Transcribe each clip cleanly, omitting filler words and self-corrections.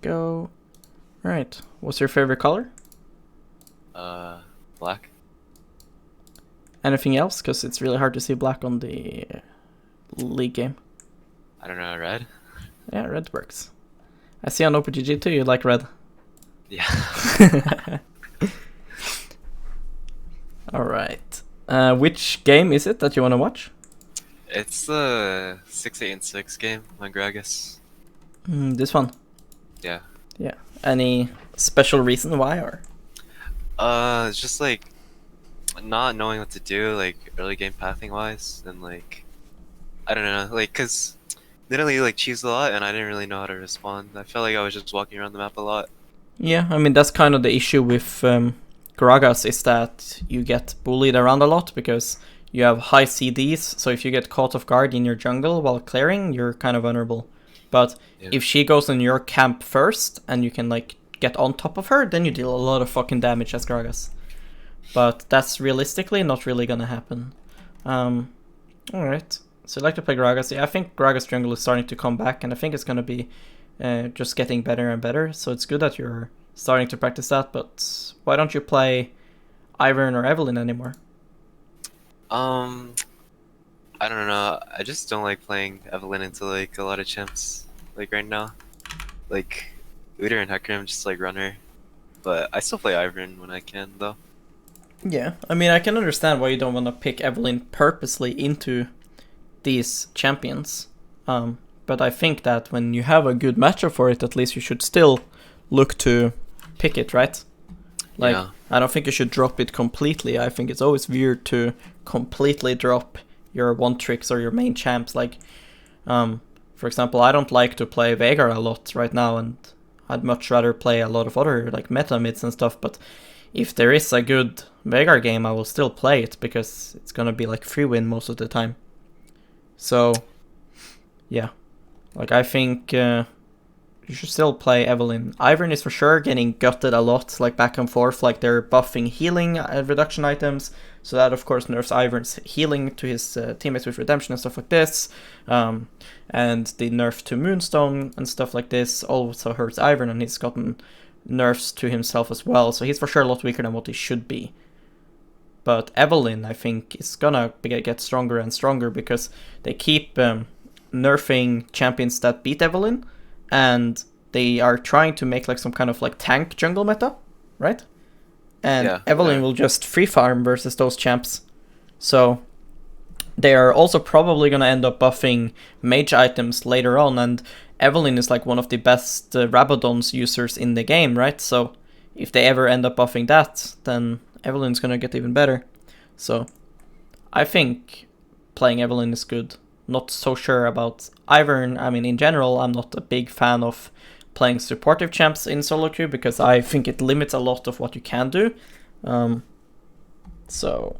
go. Right. What's your favorite color? Black. Anything else? Because it's really hard to see black on the League game. I don't know, red? Yeah, red works. I see on OpenGG too you like red. Yeah. Alright. Which game is it that you want to watch? It's the 6, 8, and 6 game on Gragas. This one. Yeah. Yeah. Any special reason why, or? It's just like not knowing what to do, like early game pathing wise, and like I don't know, like cause literally like cheese a lot, and I didn't really know how to respond. I felt like I was just walking around the map a lot. Yeah, I mean that's kind of the issue with Gragas, is that you get bullied around a lot because you have high CDs, so if you get caught off guard in your jungle while clearing, you're kind of vulnerable. But Yeah. if she goes in your camp first and you can like get on top of her, then you deal a lot of fucking damage as Gragas. But that's realistically not really gonna happen. Alright. So you like to play Gragas. Yeah, I think Gragas jungle is starting to come back, and I think it's gonna be just getting better and better. So it's good that you're starting to practice that, but why don't you play Ivern or Evelynn anymore? Um, I don't know. I just don't like playing Evelynn into like a lot of champs like right now. Like Udyr and Hecarim just like run her, but I still play Ivern when I can though. Yeah, I mean, I can understand why you don't want to pick Evelynn purposely into these champions. But I think that when you have a good matchup for it, at least you should still look to pick it, right? Like, Yeah. I don't think you should drop it completely. I think it's always weird to completely drop your one tricks or your main champs. Like, for example, I don't like to play Veigar a lot right now, and I'd much rather play a lot of other like meta mids and stuff. But if there is a good Veigar game, I will still play it because it's gonna be like free win most of the time. So, yeah, like I think you should still play Evelynn. Ivern is for sure getting gutted a lot, like back and forth. Like they're buffing healing reduction items, so that of course nerfs Ivern's healing to his teammates with redemption and stuff like this. And the nerf to Moonstone and stuff like this also hurts Ivern, and he's gotten nerfs to himself as well. So he's for sure a lot weaker than what he should be. But Evelynn, I think, is gonna get stronger and stronger because they keep nerfing champions that beat Evelynn, and they are trying to make like some kind of like tank jungle meta, right? And Yeah, Evelynn yeah. will just free farm versus those champs. So they are also probably gonna end up buffing mage items later on, and Evelynn is like one of the best Rabadon's users in the game, right? So if they ever end up buffing that, then Evelyn's gonna get even better. So I think playing Evelynn is good. Not so sure about Ivern. I mean, in general, I'm not a big fan of playing supportive champs in solo queue because I think it limits a lot of what you can do. So,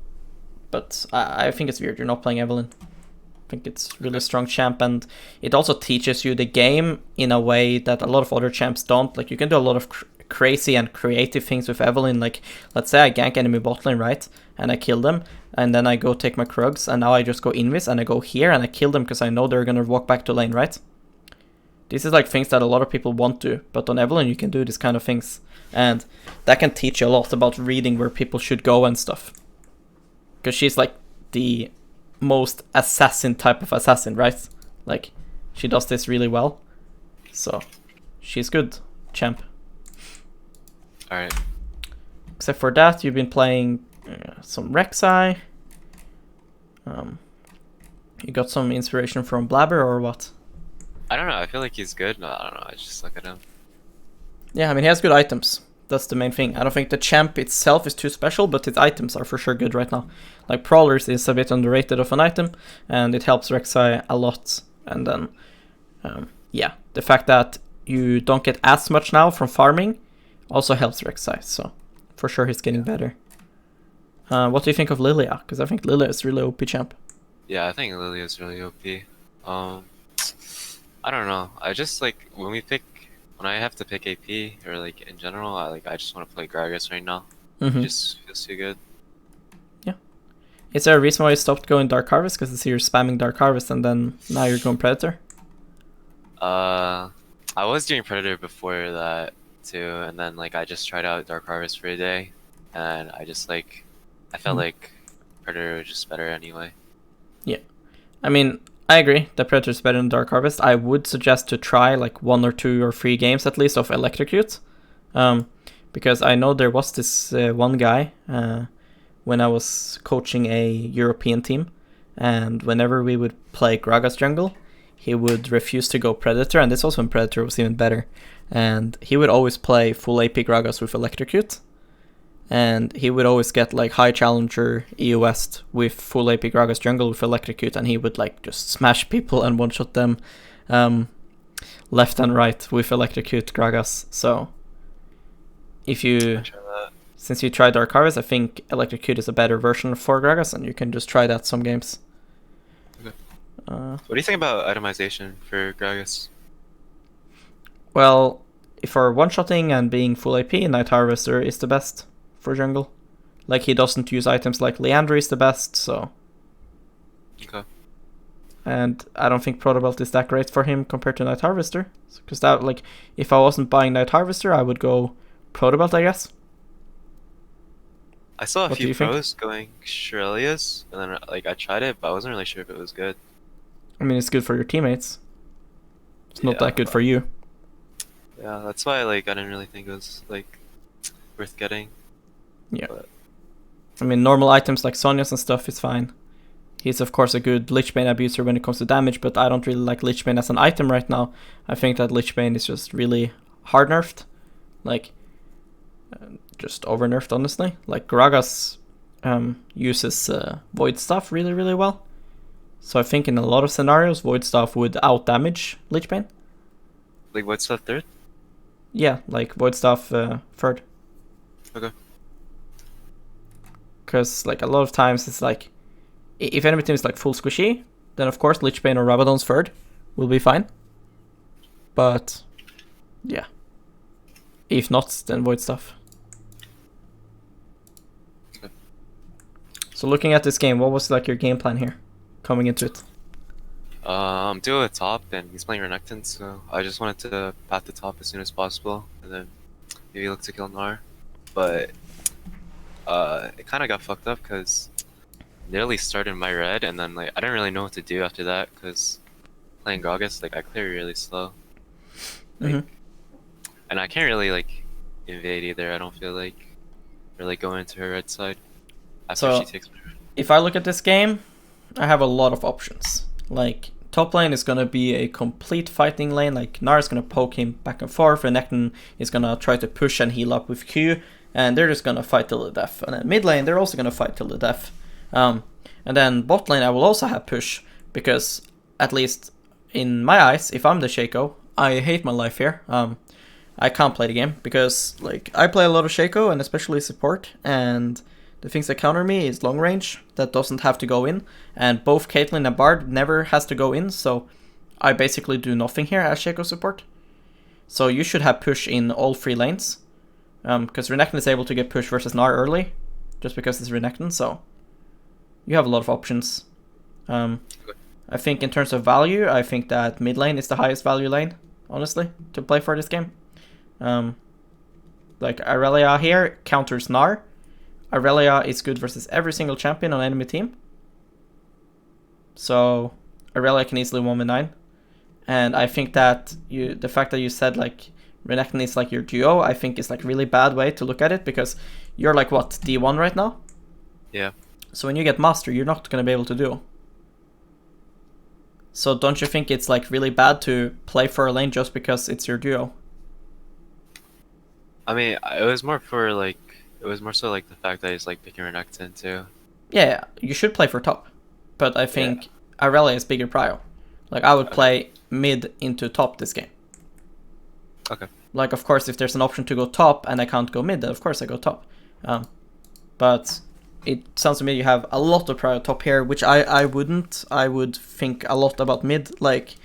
but I think it's weird you're not playing Evelynn. I think it's really strong champ, and it also teaches you the game in a way that a lot of other champs don't. Like you can do a lot of crazy and creative things with Evelynn. Like let's say I gank enemy bot lane, right, and I kill them, and then I go take my Krugs, and now I just go invis and I go here and I kill them because I know they're gonna walk back to lane, right? This is like things that a lot of people won't do, but on Evelynn you can do these kind of things, and that can teach you a lot about reading where people should go and stuff. Because she's like the most assassin type of assassin, right? Like she does this really well, so she's good champ. All right. Except for that, you've been playing some Rek'Sai. You got some inspiration from Blabber or what? I don't know. I feel like he's good. No, I don't know. I just look at him. Yeah, I mean, he has good items. That's the main thing. I don't think the champ itself is too special, but his items are for sure good right now. Like Prowlers is a bit underrated of an item, and it helps Rek'Sai a lot. And then, yeah, the fact that you don't get as much now from farming also helps Rek'Sai, so for sure he's getting better. What do you think of Lilia? Because I think Lilia is really OP champ. Yeah, I think Lily is really OP. I don't know. I just like when I have to pick AP or like in general, I just want to play Gragas right now. It just feels too good. Yeah. Is there a reason why you stopped going Dark Harvest? Because I see you're spamming Dark Harvest and then now you're going Predator? I was doing Predator before that too, and then like I just tried out Dark Harvest for a day, and I just like I felt Mhm. like Predator was just better anyway. I mean, I agree that Predator is better than Dark Harvest. I would suggest to try like 1 or 2 or 3 games at least of Electrocute, um, because I know there was this one guy when I was coaching a European team, and whenever we would play Gragas jungle, he would refuse to go Predator, and this was when Predator was even better, and he would always play full AP Gragas with Electrocute, and he would always get like high challenger EU West with full AP Gragas jungle with Electrocute, and he would like just smash people and one-shot them um, left and right with Electrocute Gragas. So if you, I'll try that. since you tried Dark Harvest, I think Electrocute is a better version for Gragas, and you can just try that some games. Okay. Uh, What do you think about itemization for Gragas? well, for one-shotting and being full AP, Night Harvester is the best for jungle. Like, he doesn't use items like Leandry is the best, so... Okay. And I don't think Protobelt is that great for him compared to Night Harvester. Because that, like, if I wasn't buying Night Harvester, I would go Protobelt, I guess. I saw a What do few you think? pros going Shurelius, and then like I tried it, but I wasn't really sure if it was good. I mean, it's good for your teammates. It's not Yeah, that good for you. yeah, that's why like I didn't really think it was like worth getting. Yeah. But I mean, normal items like Sonya's and stuff is fine. He's, of course, a good Lichbane abuser when it comes to damage, but I don't really like Lichbane as an item right now. I think that Lichbane is just really hard nerfed. Like, just over nerfed, honestly. Like, Gragas uses Void Staff really, really well. So I think in a lot of scenarios, Void Staff would out damage Lichbane. like what's that third? Yeah, like Void Staff third. Okay. Because, like, a lot of times it's like, if enemy team is like full squishy, then of course Lichbane or Rabadon's third will be fine. But, yeah. If not, then Void Staff. Okay. So looking at this game, what was like your game plan here, coming into it? I'm doing a top, and he's playing Renekton, so I just wanted to path the top as soon as possible, and then maybe look to kill Gnar. But it kind of got fucked up because nearly started my red, and then like I didn't really know what to do after that because playing Gragas, like I clear really slow, like, and I can't really like invade either. I don't feel like really going into her red side after So- she takes my red. If I look at this game, I have a lot of options. Like, top lane is gonna be a complete fighting lane. Like, Gnar is gonna poke him back and forth, Renekton is gonna try to push and heal up with Q, and they're just gonna fight till the death. And then mid lane, they're also gonna fight till the death. And then bot lane, I will also have push, because at least in my eyes, if I'm the Shaco, I hate my life here. I can't play the game because like I play a lot of Shaco and especially support, and the things that counter me is long range that doesn't have to go in, and both Caitlyn and Bard never has to go in, so I basically do nothing here as Shaco support. So you should have push in all 3 lanes, because Renekton is able to get push versus Gnar early, just because it's Renekton, so you have a lot of options. I think in terms of value, I think that mid lane is the highest value lane, honestly, to play for this game. Like Aurelia here counters Gnar. Aurelia is good versus every single champion on enemy team. So Aurelia can easily 1v9. And I think that the fact that you said like Renekton is like your duo, I think is like really bad way to look at it, because you're like what, D1 right now? Yeah. So when you get master, you're not gonna be able to duo. So don't you think it's like really bad to play for a lane just because it's your duo? I mean, it was more for like it was more so like the fact that he's like picking Renekton too. Yeah, you should play for top, but I think Aurelia is bigger prio. Like I would play mid into top this game. Okay. Like of course if there's an option to go top and I can't go mid, then of course I go top. But it sounds to me you have a lot of prio top here, which I wouldn't. I would think a lot about mid. Like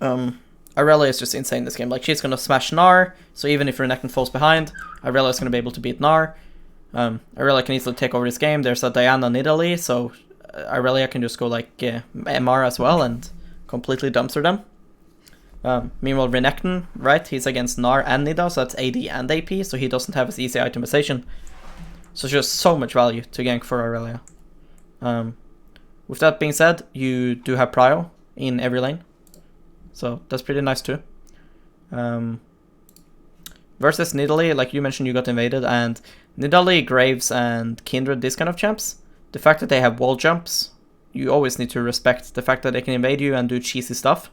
Aurelia is just insane this game. Like she's gonna smash Gnar, so even if Renekton falls behind, Aurelia is gonna be able to beat Gnar. Aurelia can easily take over this game. There's a Diana in Italy, so Aurelia can just go like MR as well and completely dumpster them. Meanwhile, Renekton, right, he's against Gnar and Nida, so that's AD and AP, so he doesn't have as easy itemization. So it's just so much value to gank for Aurelia. With that being said, you do have Prio in every lane, so that's pretty nice too. Versus Nidalee, like you mentioned, you got invaded, and Nidalee, Graves, and Kindred, these kind of champs, the fact that they have wall jumps, you always need to respect the fact that they can invade you and do cheesy stuff.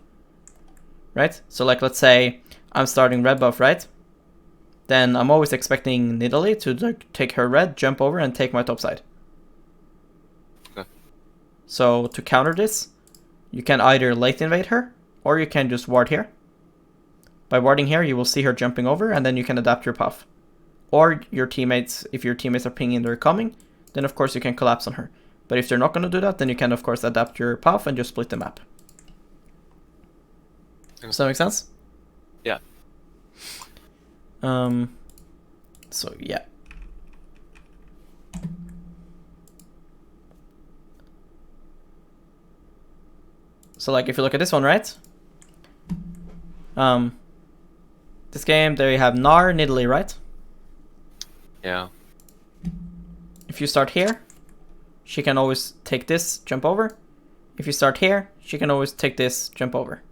Right? So like, let's say I'm starting red buff, right? Then I'm always expecting Nidalee to like take her red, jump over, and take my top side. Okay. So to counter this, you can either late invade her, or you can just ward here. By warding here, you will see her jumping over, and then you can adapt your path. Or your teammates, if your teammates are pinging they're coming, then of course you can collapse on her. But if they're not going to do that, then you can of course adapt your path and just split the map. Does that make sense? Yeah. So yeah. So like if you look at this one, right? This game, there you have Gnar, Nidalee, right? Yeah. If you start here, she can always take this, jump over. If you start here, she can always take this, jump over.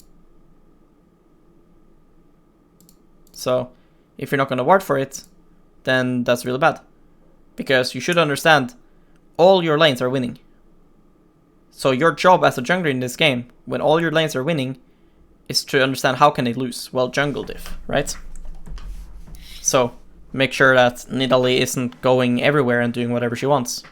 So, if you're not going to ward for it, then that's really bad. Because you should understand, all your lanes are winning. So your job as a jungler in this game, when all your lanes are winning, is to understand how can they lose. Well, jungle diff, right? So, make sure that Nidalee isn't going everywhere and doing whatever she wants.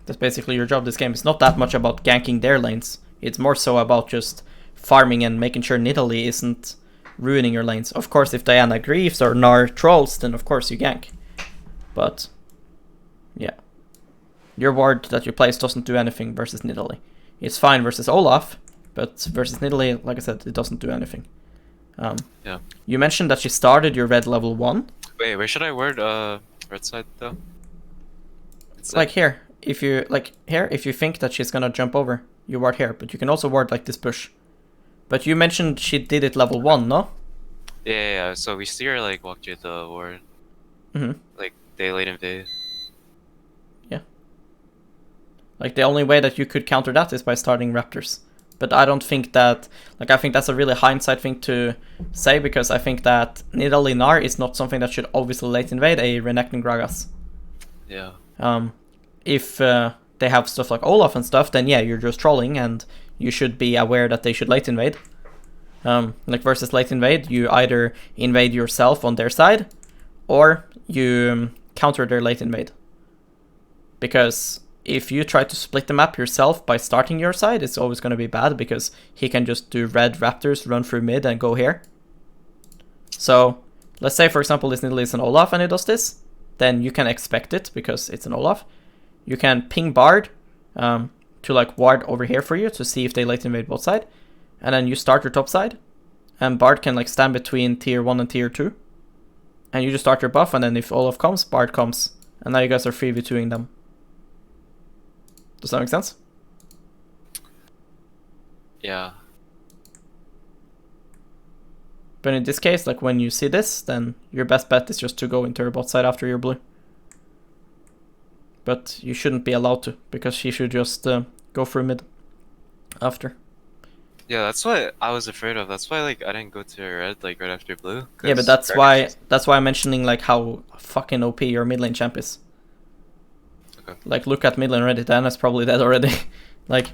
That's basically your job this game. It's not that much about ganking their lanes. It's more so about just farming and making sure Nidalee isn't ruining your lanes. Of course, if Diana Greaves or Gnar trolls, then of course you gank. But, yeah. Your ward that you place doesn't do anything versus Nidalee. It's fine versus Olaf, but versus Nidalee, like I said, it doesn't do anything. Yeah. You mentioned that she started your red level 1. Wait, where should I ward red side though? It's Like here. If you if you think that she's gonna jump over, you ward here, but you can also ward like this bush. But you mentioned she did it level 1, no? Yeah. So we see her like walk through the ward. Like they late invade. Yeah. Like the only way that you could counter that is by starting Raptors. But I don't think that, like I think that's a really hindsight thing to say, because I think that Nidalee Gnar is not something that should obviously late invade a Renekton Gragas. Yeah. If they have stuff like Olaf and stuff, then yeah, you're just trolling and you should be aware that they should late invade. Like versus late invade, you either invade yourself on their side, or you counter their late invade. Because if you try to split the map yourself by starting your side, it's always going to be bad, because he can just do red Raptors, run through mid and go here. So, let's say for example this Nidalee is an Olaf and he does this, then you can expect it because it's an Olaf. You can ping Bard to like ward over here for you to see if they late invade both side. And then you start your top side, and Bard can like stand between tier 1 and tier 2. And you just start your buff, and then if Olaf comes, Bard comes. And now you guys are 3v2ing them. Does that make sense? Yeah. But in this case, like when you see this, then your best bet is just to go into her bot side after your blue. But you shouldn't be allowed to, because she should just go through mid after. Yeah, that's what I was afraid of. That's why like I didn't go to red like right after blue. Yeah, but that's why I'm mentioning like how fucking OP your mid lane champ is. Okay. Like look at mid lane already. Diana's probably dead already. Like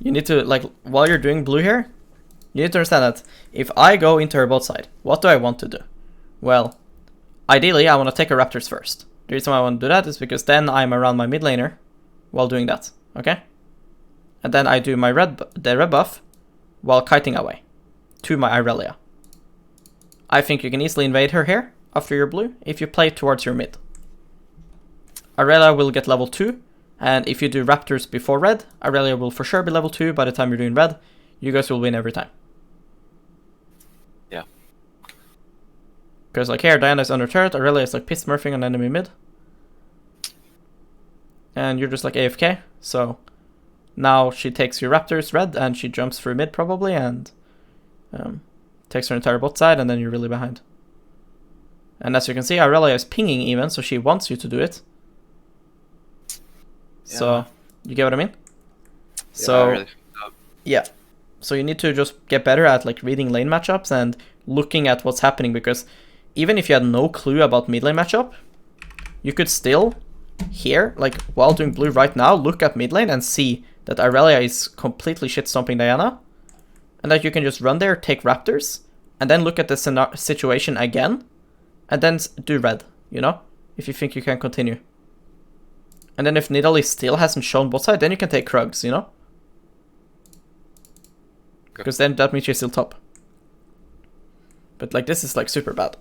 you need to, like while you're doing blue here, you need to understand that if I go into her bot side, what do I want to do? Well, ideally I want to take her Raptors first. The reason why I want to do that is because then I'm around my mid laner while doing that. Okay? And then I do my red buff while kiting away to my Irelia. I think you can easily invade her here after your blue if you play towards your mid. Irelia will get level 2, and if you do Raptors before red, Irelia will for sure be level 2 by the time you're doing red. You guys will win every time. Yeah. Because like here, Diana is under turret, Irelia is like piss smurfing on enemy mid. And you're just like AFK, so now she takes your Raptors red and she jumps through mid probably, and Takes her entire bot side, and then you're really behind. And as you can see, Irelia is pinging even, so she wants you to do it. Yeah. So, you get what I mean? Yeah, So, I really fucked up. yeah. So you need to just get better at like reading lane matchups and looking at what's happening, because even if you had no clue about mid lane matchup, you could still here, like while doing blue right now, look at mid lane and see that Irelia is completely shit stomping Diana, and that you can just run there, take Raptors, and then look at the situation again, and then do red, you know, if you think you can continue. And then if Nidalee still hasn't shown bot side, then you can take Krugs, you know? Because then that means you're still top. But like this is like super bad.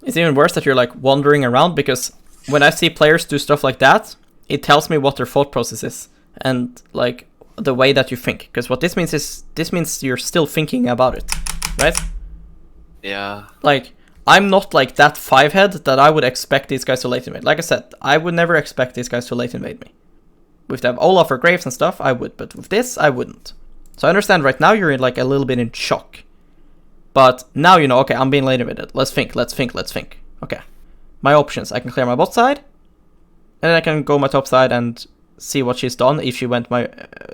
It's even worse that you're like wandering around, because when I see players do stuff like that, it tells me what their thought process is and like the way that you think. Because what this means is, this means you're still thinking about it, right? Yeah. Like, I'm not like that 5-head that I would expect these guys to late invade. Like I said, I would never expect these guys to late invade me. If they have Olaf or Graves and stuff, I would, but with this, I wouldn't. So I understand right now you're in like a little bit in shock. But now you know, okay, I'm being late invaded. Let's think. Okay. My options, I can clear my bot side, and then I can go my top side and see what she's done if she went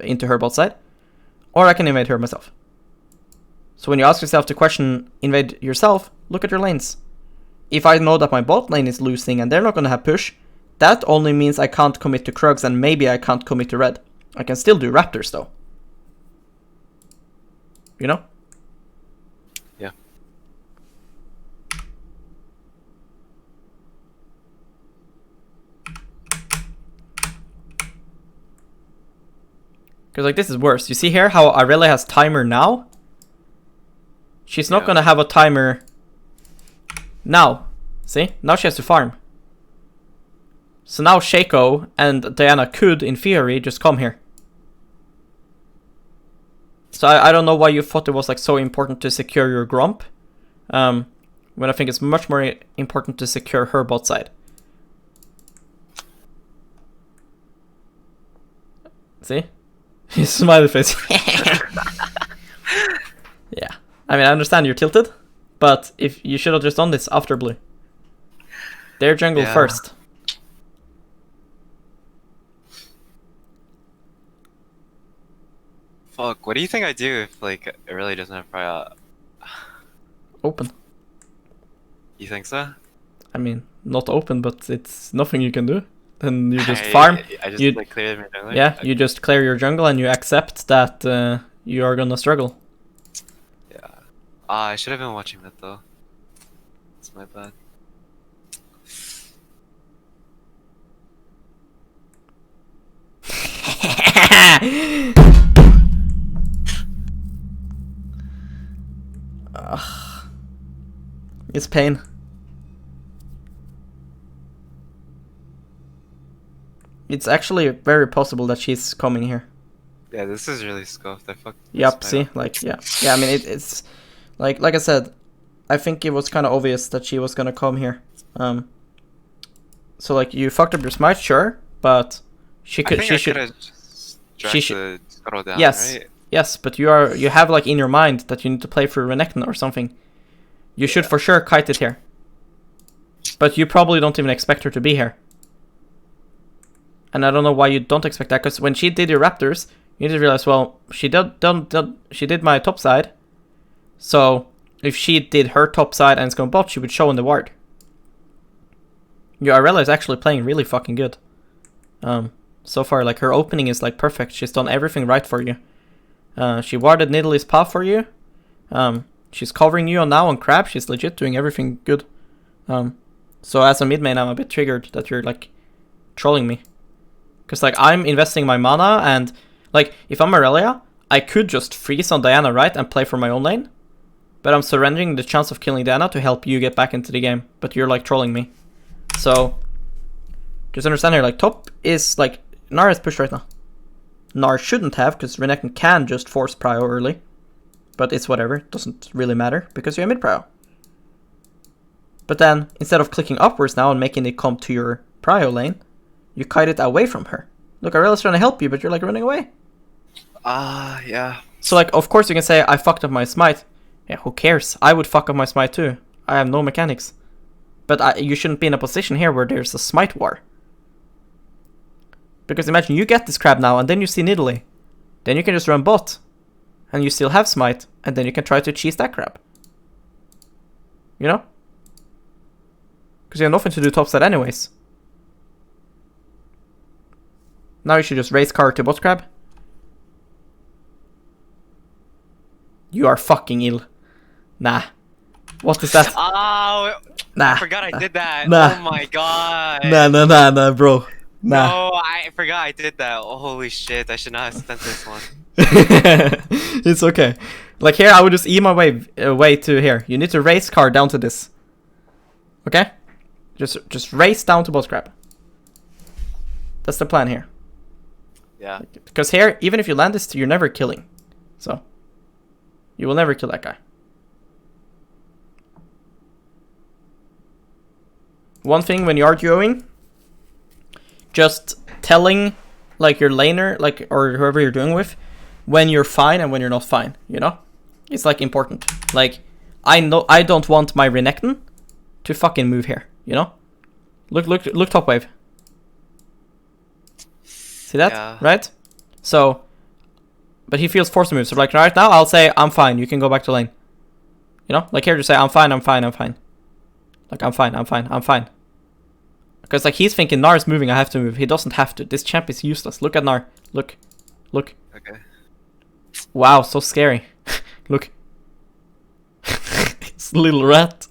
into her bot side. Or I can invade her myself. So when you ask yourself the question, invade yourself, look at your lanes. If I know that my bot lane is losing and they're not going to have push, that only means I can't commit to Krugs and maybe I can't commit to red. I can still do Raptors though. You know? Yeah. Because like this is worse. You see here how Irelia has timer now? She's not going to have a timer now. See? Now she has to farm. So now Shaco and Diana could, in theory, just come here. So I don't know why you thought it was like so important to secure your Gromp. When I think it's much more important to secure her bot side. See? His smiley face. Yeah. I mean, I understand you're tilted, but if you should have just done this after blue. Their jungle first. Fuck, what do you think I do if like it really doesn't have prior? Open. You think so? I mean, not open, but it's nothing you can do. Then you just farm. I just you, like clear my jungle. yeah, you just clear your jungle and you accept that you are gonna struggle. Yeah. I should have been watching that though. It's my bad. It's pain. It's actually very possible that she's coming here. Yeah, this is really scuffed. I fucked. Yep, see? Like, yeah. Yeah, I mean, it's... Like I said, I think it was kind of obvious that she was gonna come here. So, like, you fucked up your smite, sure, but she could... I should have dragged the scuttle down, yes, right? yes, but you have, like, in your mind that you need to play for Renekton or something. You should for sure kite it here. But you probably don't even expect her to be here. And I don't know why you don't expect that, because when she did your Raptors, you need to realize, well, she did my top side. So if she did her top side and it's going bot, she would show in the ward. Your Irelia is actually playing really fucking good. So far, like, her opening is like perfect. She's done everything right for you. She warded Nidalee's path for you. She's covering you now on Crab. She's legit doing everything good. So as a mid main, I'm a bit triggered that you're like trolling me. Because like I'm investing my mana, and like if I'm Irelia, I could just freeze on Diana, right, and play for my own lane. But I'm surrendering the chance of killing Diana to help you get back into the game. But you're like trolling me. So just understand here, like top is like Gnar has pushed right now. Gnar shouldn't have, because Renekton can just force prio early. But it's whatever, it doesn't really matter, because you're mid prio. But then, instead of clicking upwards now and making it come to your prio lane, you kite it away from her. Look, Irelia's trying to help you, but you're like running away. Yeah. So like, of course you can say I fucked up my smite. Yeah, who cares? I would fuck up my smite too. I have no mechanics. But you shouldn't be in a position here where there's a smite war. Because imagine you get this crab now and then you see Nidalee. Then you can just run bot. And you still have smite. And then you can try to cheese that crab. You know? Because you have nothing to do topside anyways. Now you should just raise card to bot crab. You are fucking ill. Nah. What is that? Oh, Nah. I forgot I did that. Nah. Oh my god. Nah, bro. Nah. No, I forgot I did that. Oh, holy shit, I should not have spent this one. It's okay. Like here, I would just E my way to here. You need to raise card down to this. Okay? Just race down to boss crab. That's the plan here. Yeah. Because here, even if you land this, you're never killing. So, you will never kill that guy. One thing when you are duoing, just telling like your laner, like or whoever you're doing with, when you're fine and when you're not fine, you know? It's like important. Like, I know I don't want my Renekton to fucking move here, you know? Look top wave. See that? Yeah. Right? So, but he feels forced to move. So like right now, I'll say, I'm fine, you can go back to lane. You know? Like here, just say, I'm fine. Like, I'm fine. Because like he's thinking, Gnar is moving, I have to move. He doesn't have to. This champ is useless. Look at Gnar. Look. Okay. Wow, so scary. Look. It's a little rat.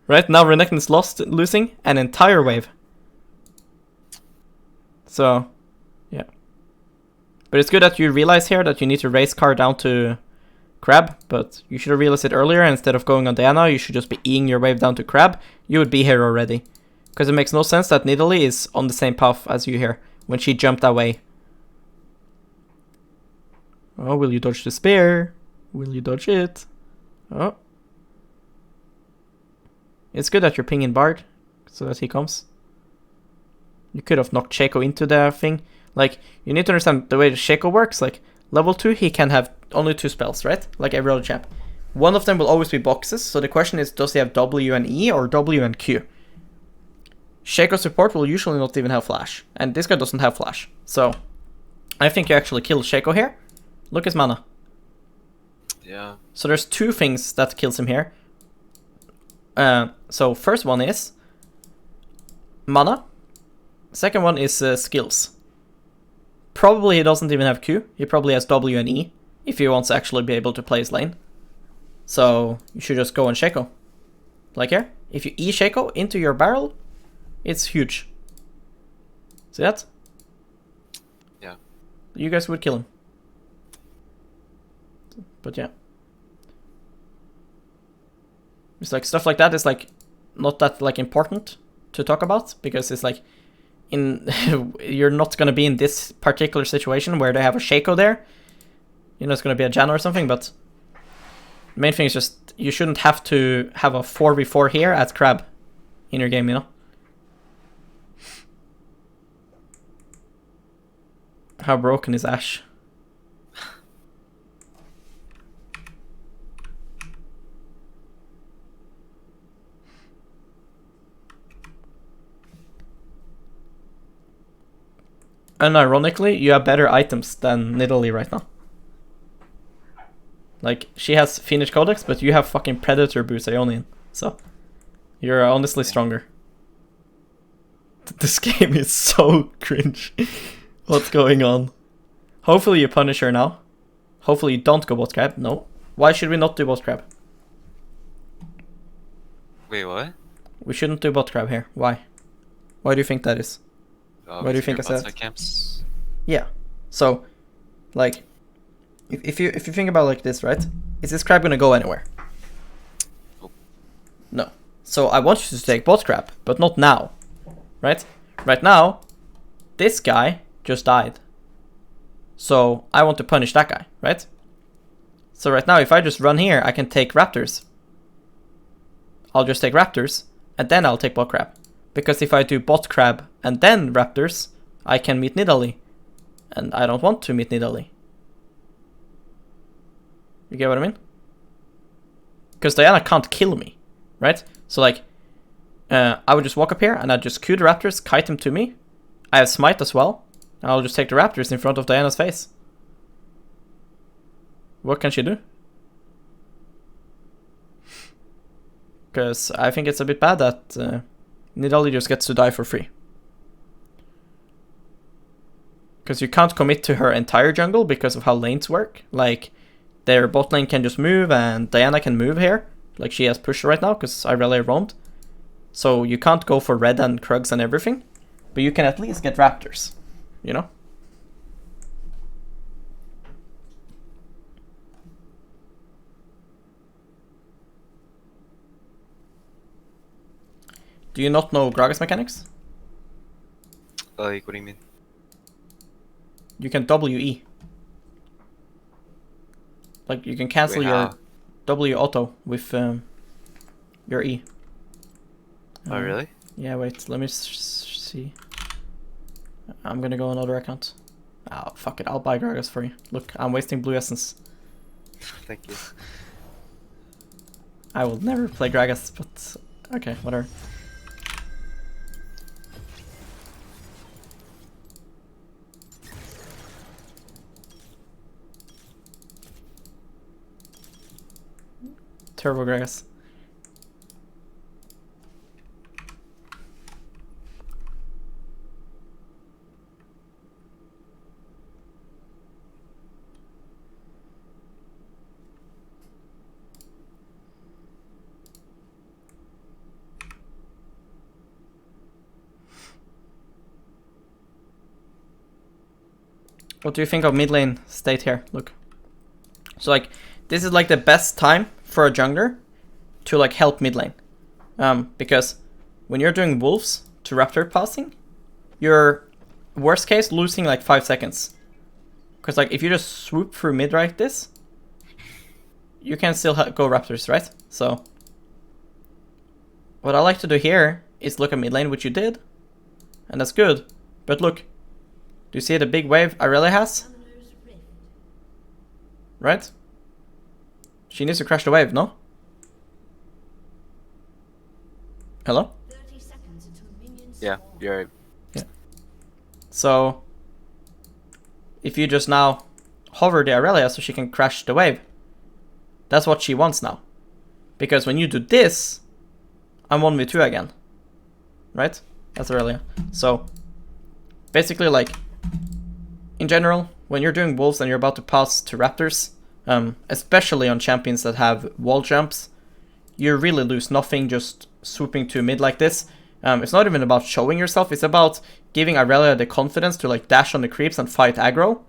Right now, Renekton is losing an entire wave. So, yeah. But it's good that you realize here that you need to raise card down to Crab, but you should have realized it earlier. Instead of going on Diana, you should just be Eing your wave down to Crab. You would be here already. Because it makes no sense that Nidalee is on the same path as you here when she jumped away. Oh, will you dodge the spear? Will you dodge it? Oh. It's good that you're pinging Bard, so that he comes. You could have knocked Shaco into the thing. Like, you need to understand the way the Shaco works. Like, level 2, he can have only 2 spells, right? Like every other champ. One of them will always be boxes, so the question is, does he have W and E or W and Q? Shaco support will usually not even have flash, and this guy doesn't have flash. So, I think you actually kill Shaco here. Look his mana. Yeah. So there's 2 things that kills him here. So first one is mana. Second one is skills. Probably he doesn't even have Q. He probably has W and E if he wants to actually be able to play his lane. So you should just go on Shaco. Like here. If you E Shaco into your barrel, it's huge. See that? Yeah. You guys would kill him. But yeah. It's like stuff like that is like not that like important to talk about, because it's like in you're not gonna be in this particular situation where they have a Shaco there. You know, it's gonna be a Janna or something, but the main thing is just you shouldn't have to have a 4v4 here at Crab in your game, you know? How broken is Ashe? Unironically, you have better items than Nidalee right now. Like, she has Phoenix Codex, but you have fucking Predator boots Ionian. So, you're honestly stronger. This game is so cringe. What's going on? Hopefully you punish her now. Hopefully you don't go bot crab. No. Why should we not do bot crab? Wait, what? We shouldn't do bot crab here. Why? Why do you think that is? Why do you think I said that? Camps? Yeah. So, like, if you think about it like this, right? Is this crab gonna go anywhere? Nope. No. So I want you to take bot crab, but not now, right? Right now, this guy just died. So I want to punish that guy, right? So right now, if I just run here, I can take raptors. I'll just take raptors, and then I'll take bot crab. Because if I do bot crab and then raptors, I can meet Nidalee. And I don't want to meet Nidalee. You get what I mean? Because Diana can't kill me, right? So like, I would just walk up here and I'd just Q the raptors, kite them to me. I have smite as well. And I'll just take the raptors in front of Diana's face. What can she do? Because I think it's a bit bad that Nidalee just gets to die for free. Because you can't commit to her entire jungle because of how lanes work. Like, their bot lane can just move and Diana can move here. Like, she has push right now because Irelia roamed. So you can't go for red and Krugs and everything. But you can at least get raptors, you know? Do you not know Gragas mechanics? Like, what do you mean? You can WE. Like, you can cancel Wait, your how? W auto with your E. Oh, really? Yeah, wait, let me see. I'm gonna go on another account. Oh, fuck it, I'll buy Gragas for you. Look, I'm wasting blue essence. Thank you. I will never play Gragas, but okay, whatever. Turbo Gragas. What do you think of mid lane state here? Look. So like, this is like the best time for a jungler to like help mid lane. Because when you're doing wolves to raptor passing, you're worst case losing like 5 seconds. Because like if you just swoop through mid like this, you can still go raptors, right? So what I like to do here is look at mid lane, which you did, and that's good. But look, do you see the big wave Irelia has? Right? She needs to crash the wave, no? Hello? Yeah, you're right. Yeah. So, if you just now hover the Irelia so she can crash the wave, that's what she wants now. Because when you do this, I'm 1v2 again. Right? That's Irelia. So, basically like, in general, when you're doing wolves and you're about to pass to raptors, especially on champions that have wall jumps, you really lose nothing just swooping to mid like this. It's not even about showing yourself, it's about giving Irelia the confidence to like dash on the creeps and fight aggro.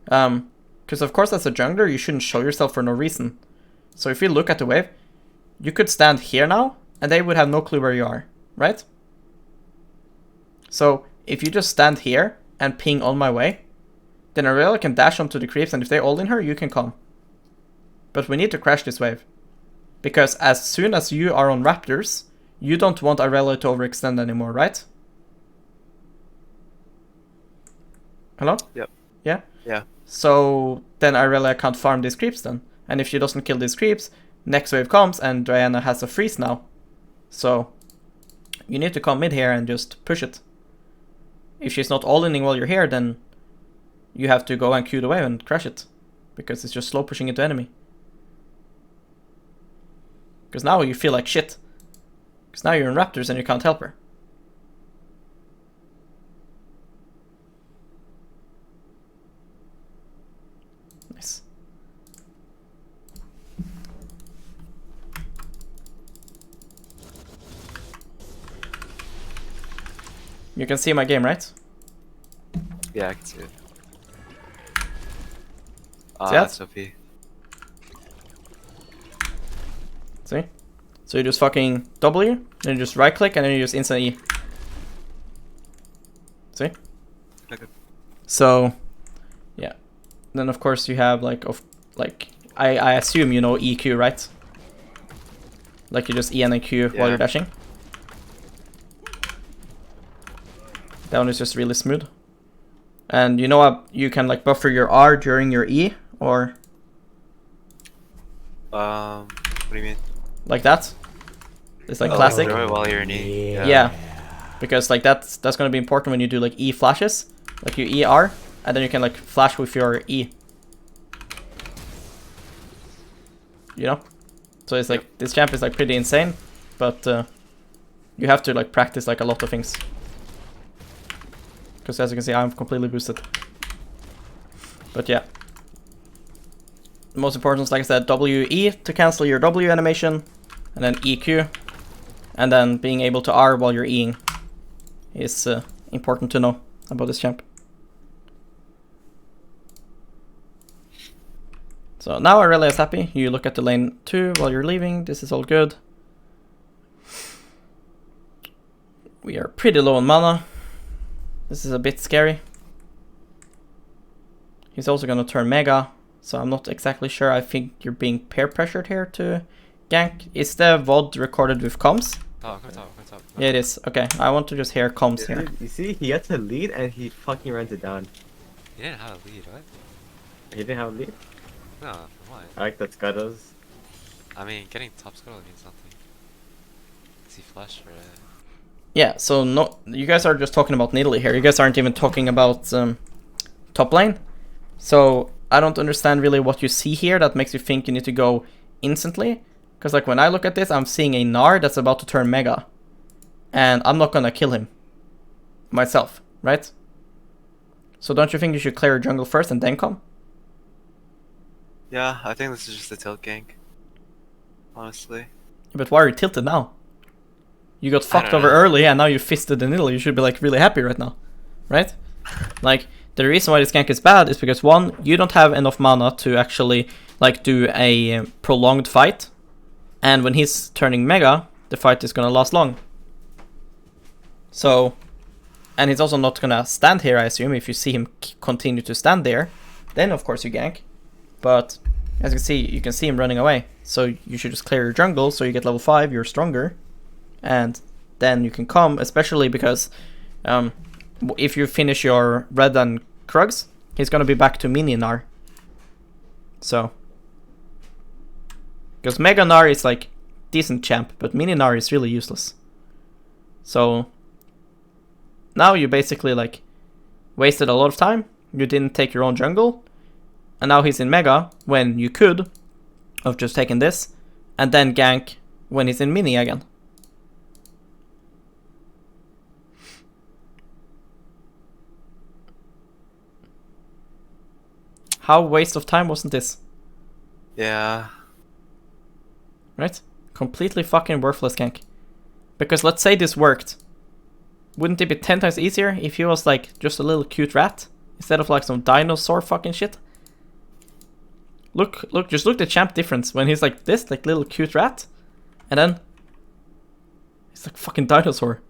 Because of course as a jungler you shouldn't show yourself for no reason. So if you look at the wave, you could stand here now and they would have no clue where you are, right? So if you just stand here and ping on my way, then Irelia can dash onto the creeps and if they ult in her, you can come. But we need to crash this wave. Because as soon as you are on raptors, you don't want Irelia to overextend anymore, right? Hello? Yep. Yeah? Yeah. So then Irelia can't farm these creeps then. And if she doesn't kill these creeps, next wave comes and Diana has a freeze now. So you need to come mid here and just push it. If she's not all-inning while you're here, then you have to go and Q the wave and crash it. Because it's just slow pushing into enemy. Because now you feel like shit. Because now you're in raptors and you can't help her. Nice. You can see my game, right? Yeah, I can see it. See that? That's OP. See? So you just fucking W, then you just right click, and then you just instant E. See? Okay. So, yeah. Then of course you have like, I assume you know EQ, right? Like you just E and then Q while you're dashing. That one is just really smooth. And you know what? You can like buffer your R during your E, or What do you mean? like that. It's like Oh, classic. throw it while you're in E. Yeah. Because like that's gonna be important when you do like E flashes. Like you ER, and then you can like flash with your E. You know? So it's like, this champ is like pretty insane, but you have to like practice like a lot of things. Because as you can see, I'm completely boosted. But yeah. Most important is, like I said, WE to cancel your W animation, and then EQ, and then being able to R while you're Eing is important to know about this champ. So now Irelia is happy. You look at the lane 2 while you're leaving. This is all good. We are pretty low on mana. This is a bit scary. He's also going to turn Mega, so I'm not exactly sure. I think you're being pair pressured here to gank. Is the VOD recorded with comms? Oh, come top. Yeah, it is. Okay, I want to just hear comms here. You see, he had to lead and he fucking runs it down. You didn't have a lead, what? He didn't have a lead? No, what? I like that Scott does. I mean, getting top scuttle means nothing. Is he flash for it? Yeah, so no, you guys are just talking about Nidalee here. You guys aren't even talking about top lane. So I don't understand really what you see here that makes you think you need to go instantly. Because like when I look at this, I'm seeing a Gnar that's about to turn Mega. And I'm not gonna kill him myself, right? So don't you think you should clear your jungle first and then come? Yeah, I think this is just a tilt gank. Honestly. Yeah, but why are you tilted now? You got fucked don't over know. early and now you fisted the Nidalee. You should be like really happy right now, right? Like the reason why this gank is bad is because one, you don't have enough mana to actually like do a prolonged fight, and when he's turning Mega, the fight is gonna last long. So, and he's also not gonna stand here, I assume. If you see him continue to stand there, then of course you gank. But as you can see him running away. So you should just clear your jungle so you get level 5, you're stronger. And then you can come, especially because if you finish your red and Krugs, he's gonna be back to mini Gnar. So, because Mega Gnar is like decent champ, but mini Gnar is really useless. So now you basically like wasted a lot of time. You didn't take your own jungle, and now he's in Mega when you could have just taken this and then gank when he's in mini again. How waste of time wasn't this? Yeah. Right? Completely fucking worthless gank. Because let's say this worked. Wouldn't it be 10 times easier if he was like just a little cute rat? Instead of like some dinosaur fucking shit? Look, just look the champ difference when he's like this, like little cute rat. And then he's like fucking dinosaur.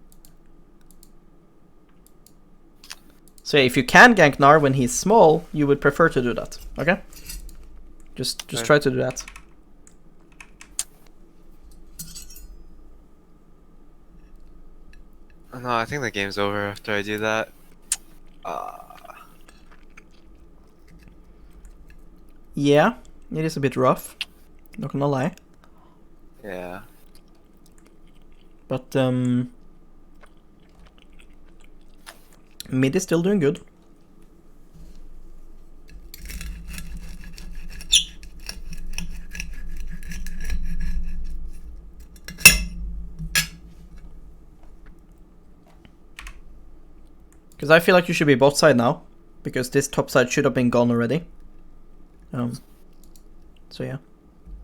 So yeah, if you can gank Gnar when he's small, you would prefer to do that. Okay? Just Okay. try to do that. No, I think the game's over after I do that. Yeah, it is a bit rough. Not gonna lie. Yeah. But mid is still doing good. Because I feel like you should be bot side now, because this top side should have been gone already. So yeah,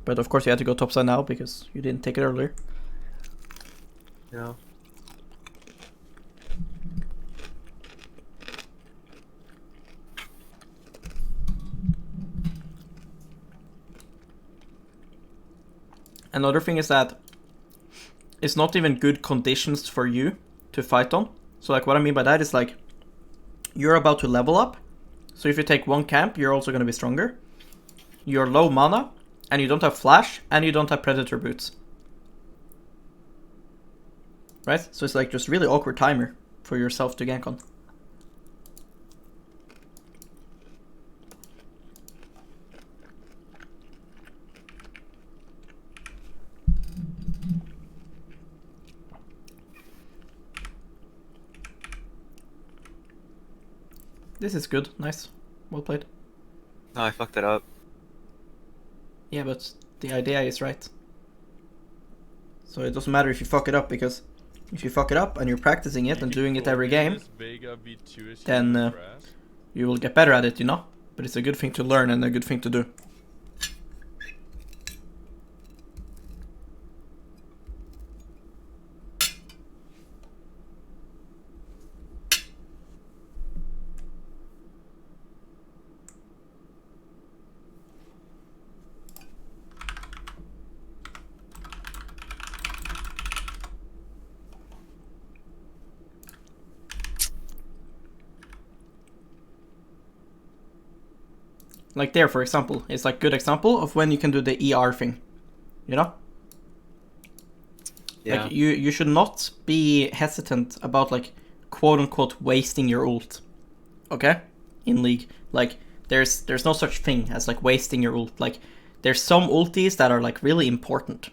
but of course you had to go top side now because you didn't take it earlier. Yeah. Another thing is that it's not even good conditions for you to fight on. So like what I mean by that is like you're about to level up. So if you take one camp, you're also going to be stronger. You're low mana, and you don't have flash, and you don't have predator boots. Right? So it's like just really awkward timer for yourself to gank on. This is good. Nice. Well played. No, I fucked it up. Yeah, but the idea is right. So it doesn't matter if you fuck it up, because if you fuck it up and you're practicing it and doing it every game, then you will get better at it, you know? But it's a good thing to learn and a good thing to do. Like there, for example, it's like good example of when you can do the ER thing, you know? Yeah. Like you should not be hesitant about like quote unquote wasting your ult. Okay? In League. Like there's no such thing as like wasting your ult. Like there's some ultis that are like really important.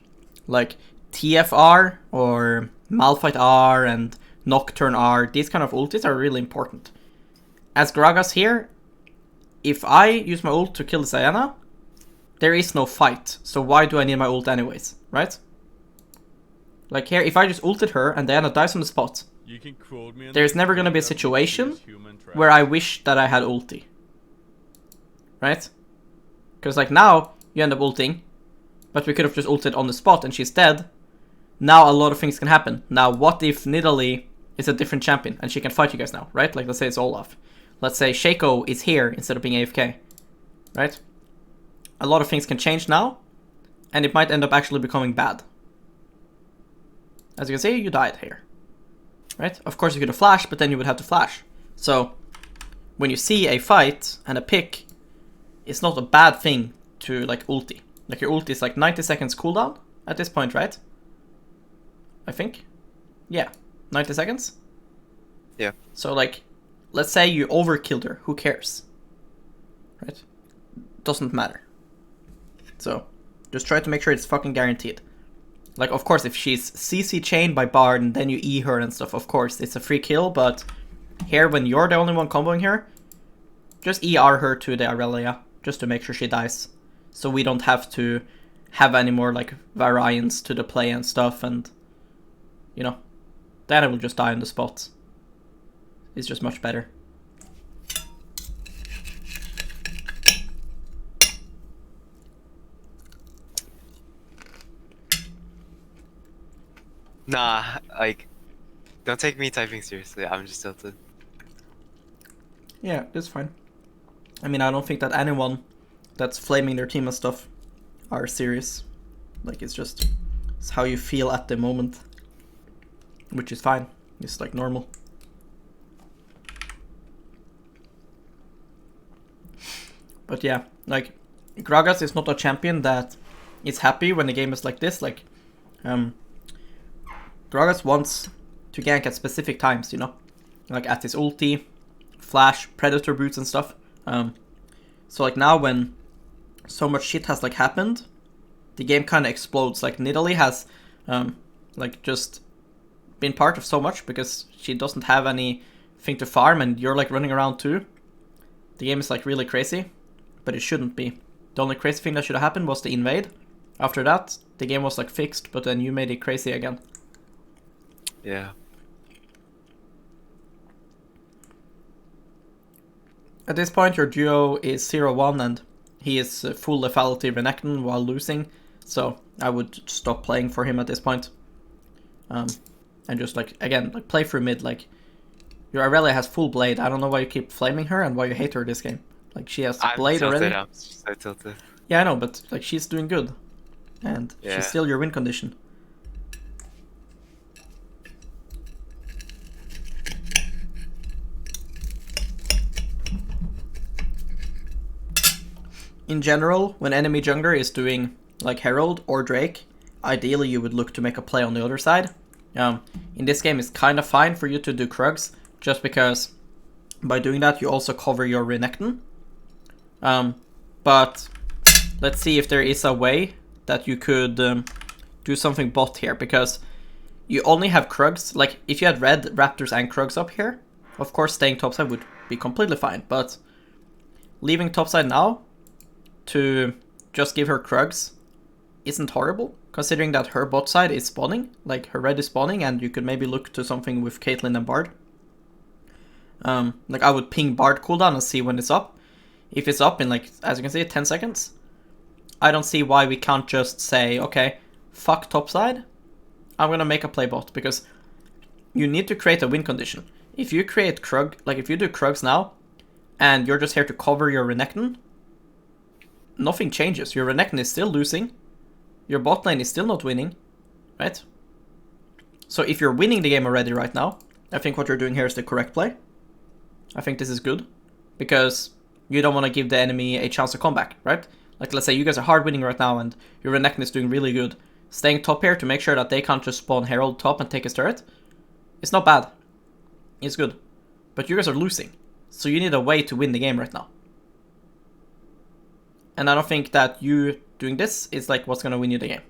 Like TFR or Malphite R and Nocturne R, these kind of ultis are really important. As Gragas here, if I use my ult to kill Diana, there is no fight. So why do I need my ult anyways, right? Like here, if I just ulted her and Diana dies on the spot, there's never gonna be a situation where I wish that I had ulti. Right? Because like now, you end up ulting, but we could have just ulted on the spot and she's dead. Now a lot of things can happen. Now what if Nidalee is a different champion and she can fight you guys now, right? Like let's say it's Olaf. Let's say Shaco is here instead of being AFK, right? A lot of things can change now, and it might end up actually becoming bad. As you can see, you died here, right? Of course you could have flashed, but then you would have to flash. So, when you see a fight and a pick, it's not a bad thing to like ulti. Like your ulti is like 90 seconds cooldown at this point, right? I think. Yeah, 90 seconds? Yeah. So like, let's say you overkilled her, who cares? Right? Doesn't matter. So, just try to make sure it's fucking guaranteed. Like, of course, if she's CC chained by Bard and then you E her and stuff, of course, it's a free kill, but here, when you're the only one comboing her, just ER her to the Aurelia, just to make sure she dies. So we don't have to have any more, like, variance to the play and stuff, and, you know, then I will just die on the spot. It's just much better. Nah, like, don't take me typing seriously. I'm just tilted. Yeah, that's fine. I mean, I don't think that anyone that's flaming their team and stuff are serious. Like, it's how you feel at the moment. Which is fine. It's like normal. But yeah, like, Gragas is not a champion that is happy when the game is like this. Like, Gragas wants to gank at specific times, you know? Like at his ulti, flash, predator boots and stuff. So like now when so much shit has like happened, the game kind of explodes. Like Nidalee has like just been part of so much because she doesn't have anything to farm and you're like running around too. The game is like really crazy, but it shouldn't be. The only crazy thing that should have happened was the invade. After that, the game was like fixed, but then you made it crazy again. Yeah. At this point, your duo is 0-1 and he is full lethality Renekton while losing, so I would stop playing for him at this point. And just like, again, like play through mid. Like, your Aurelia has full blade. I don't know why you keep flaming her and why you hate her this game. Like, she has blade already. I'm so tilted. Yeah, I know, but like she's doing good. And Yeah. she's still your win condition. In general, when enemy jungler is doing like Herald or Drake, ideally you would look to make a play on the other side. In this game it's kind of fine for you to do Krugs, just because by doing that you also cover your Renekton. But let's see if there is a way that you could do something bot here, because you only have Krugs. Like if you had red Raptors and Krugs up here, of course staying topside would be completely fine. But leaving topside now to just give her Krugs isn't horrible, considering that her bot side is spawning, like her red is spawning, and you could maybe look to something with Caitlyn and Bard. Like I would ping Bard cooldown and see when it's up. If it's up in like, as you can see, 10 seconds, I don't see why we can't just say, okay, fuck topside, I'm gonna make a play bot, because you need to create a win condition. If you create Krug, like if you do Krugs now, and you're just here to cover your Renekton, nothing changes. Your Renekton is still losing, your bot lane is still not winning, right? So if you're winning the game already right now, I think what you're doing here is the correct play. I think this is good, because you don't want to give the enemy a chance to come back, right? Like let's say you guys are hard winning right now and your Renekton is doing really good. Staying top here to make sure that they can't just spawn Herald top and take his turret, it's not bad. It's good. But you guys are losing, so you need a way to win the game right now. And I don't think that you doing this is like what's gonna win you the game.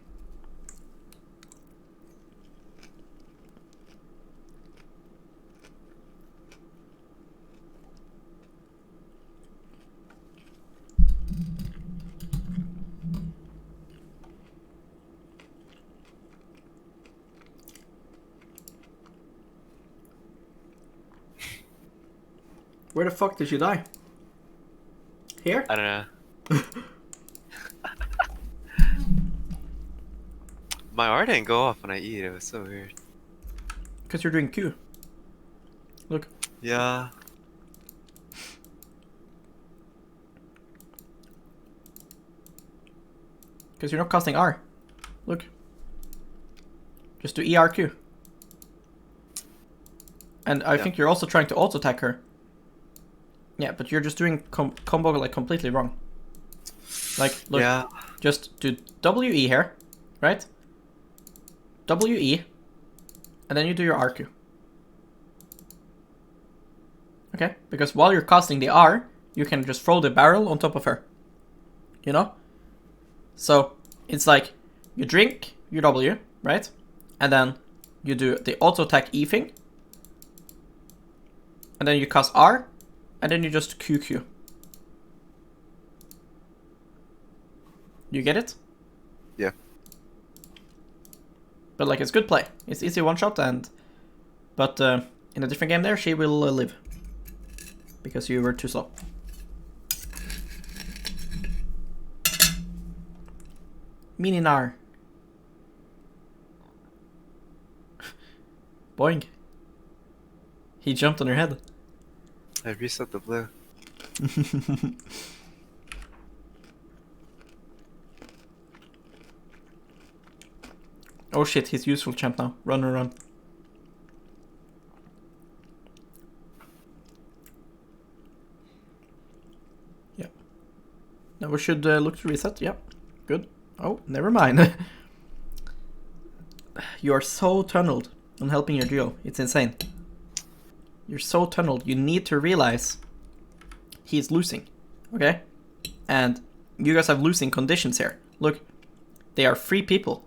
Where the fuck did you die? Here? I don't know. My R didn't go off when I eat. It was so weird. Because you're doing Q. Look. Yeah. Because you're not casting R. Look. Just do ERQ. And I think you're also trying to auto-attack her. Yeah, but you're just doing combo like completely wrong. Like, look, Yeah. just do WE here, right? WE, and then you do your RQ. Okay? Because while you're casting the R, you can just throw the barrel on top of her. You know? So, it's like, you drink your W, right? And then you do the auto-attack E thing. And then you cast R, and then you just QQ. You get it? Yeah. But like, it's good play. It's easy one shot, but in a different game there, she will live. Because you were too slow. Mininar. Boing. He jumped on your head. I reset the blue. Oh shit, he's useful champ now. Run, run, run. Yeah. Now we should look to reset. Yeah. Good. Oh, never mind. You are so tunneled on helping your duo. It's insane. You're so tunneled. You need to realize he's losing. Okay? And you guys have losing conditions here. Look. They are 3 people.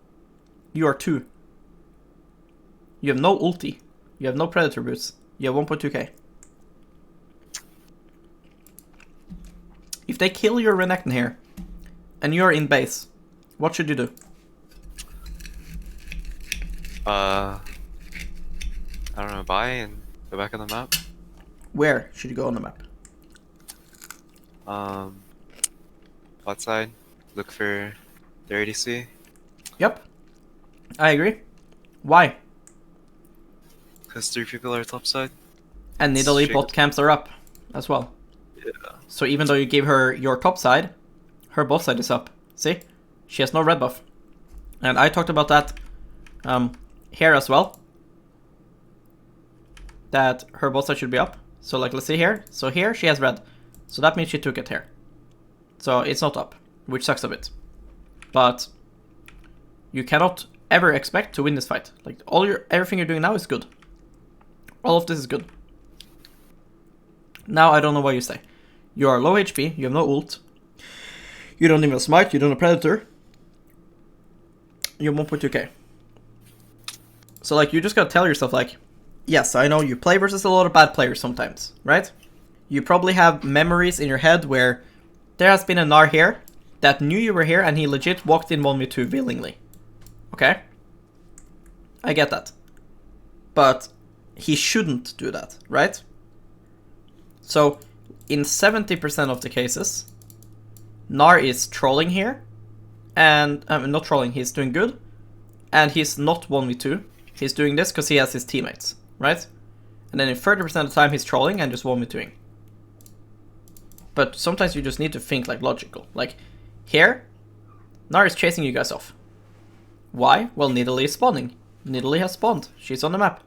You are 2. You have no ulti. You have no predator boots. You have 1.2k. If they kill your Renekton here, and you're in base, what should you do? I don't know, buy and go back on the map. Where should you go on the map? Bot side, look for their ADC. Yep. I agree. Why? Because 3 people are top side. And Nidalee Straight bot up. camps are up as well. Yeah. So even though you gave her your top side, her bot side is up. See? She has no red buff. And I talked about that here as well. That her bot side should be up. So like, let's see here. So here she has red. So that means she took it here. So it's not up, which sucks a bit. But you cannot ever expect to win this fight. Like everything you're doing now is good. All of this is good. Now I don't know what you say. You are low HP, you have no ult. You don't even have smite, you don't have predator. You have 1.2k. So like, you just gotta tell yourself like, yes, I know you play versus a lot of bad players sometimes, right? you probably have memories in your head where there has been a Gnar here that knew you were here and he legit walked in 1v2 willingly. Okay? I get that. But he shouldn't do that, right? So, in 70% of the cases, Gnar is trolling here, and not trolling, he's doing good, and he's not 1v2. He's doing this because he has his teammates, right? And then in 30% of the time he's trolling and just 1v2ing. But sometimes you just need to think like logical. Like, here, Gnar is chasing you guys off. Why? Well, Nidalee is spawning. Nidalee has spawned. She's on the map.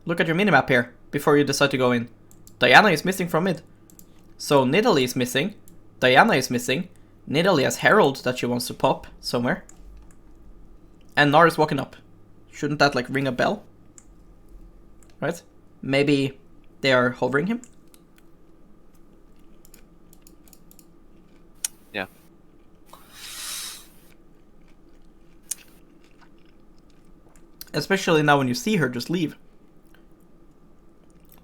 Look at your minimap here, before you decide to go in. Diana is missing from mid. So Nidalee is missing. Diana is missing. Nidalee has Herald that she wants to pop somewhere. And Gnar is walking up. Shouldn't that like ring a bell? Right? Maybe they are hovering him? Yeah. Especially now when you see her, just leave.